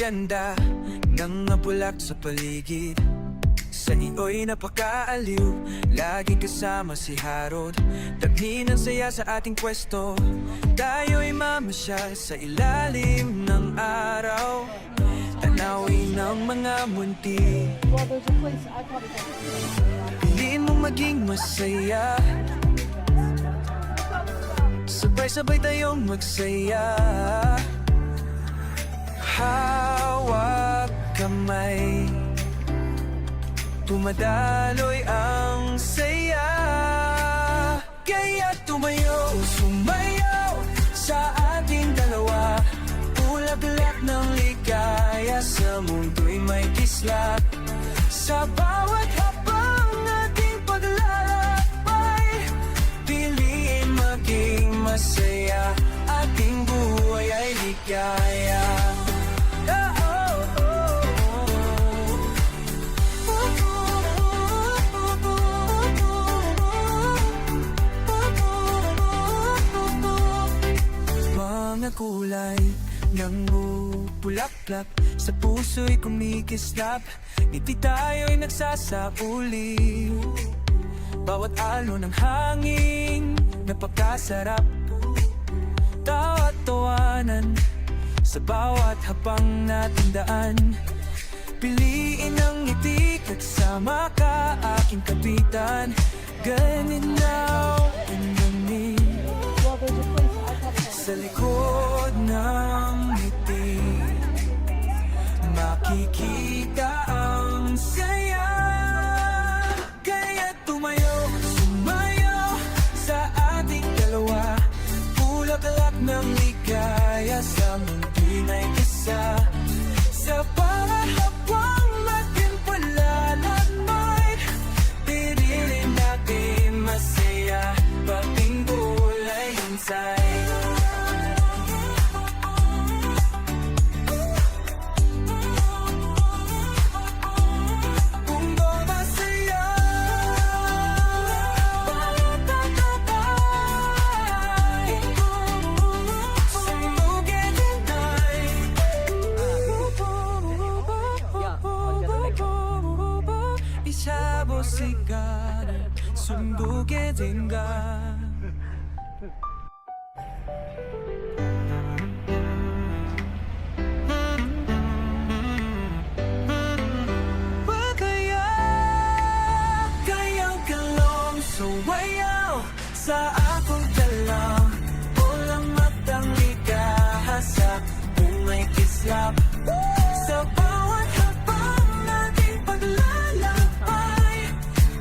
ganda ng bulak sa paligid. Sa iyo'y napakaaliw, lagi kasama si Harold. Tagnin ang saya sa ating pwesto, tayo'y mamasyal sa ilalim ng araw. Tanawin ng mga munti, piliin mong maging masaya. Sabay-sabay tayong magsaya. Hawak kamay, tumadaloy ang saya. Kaya tumayo, sumayaw sa ating dalawa. Ulap-lap ng ligaya, sa mundo'y may kislap. Sa bawat habang ating paglalakbay, piliin maging masaya. Ating buhay ay ligaya. Mga kulay ng bulaklak sa puso'y kumikislap. Ngiti tayo'y nagsasauli, bawat alon ng hangin napakasarap. Tawa't tawanan sa bawat habang nating daan. Piliin ang ngiti kasama ka, aking kapitan. Ganinaw ang ganin sa likod ng ngiti, makikita ang saya. Kaya tumayo, sumayaw sa ating dalawa. Bulaklak ng ligaya, sa mundo'y may isa. Sa bawat habang natin palalamay, piliin natin masaya. Pagting bulay inside. 시간을 숨보게 된가. Kayang kalong suwayaw sa akong talang. Pulang matang ligahasa, umay kislap. Sa bawat habang nating paglalakbay,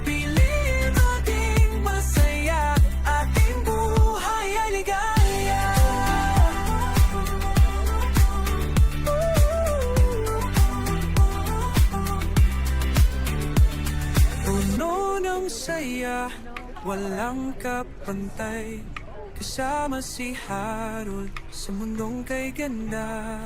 piliin maging masaya. Ating buhay ay ligaya. Puno ng saya, walang kapantay. Kasama si Harold sa mundong kay ganda.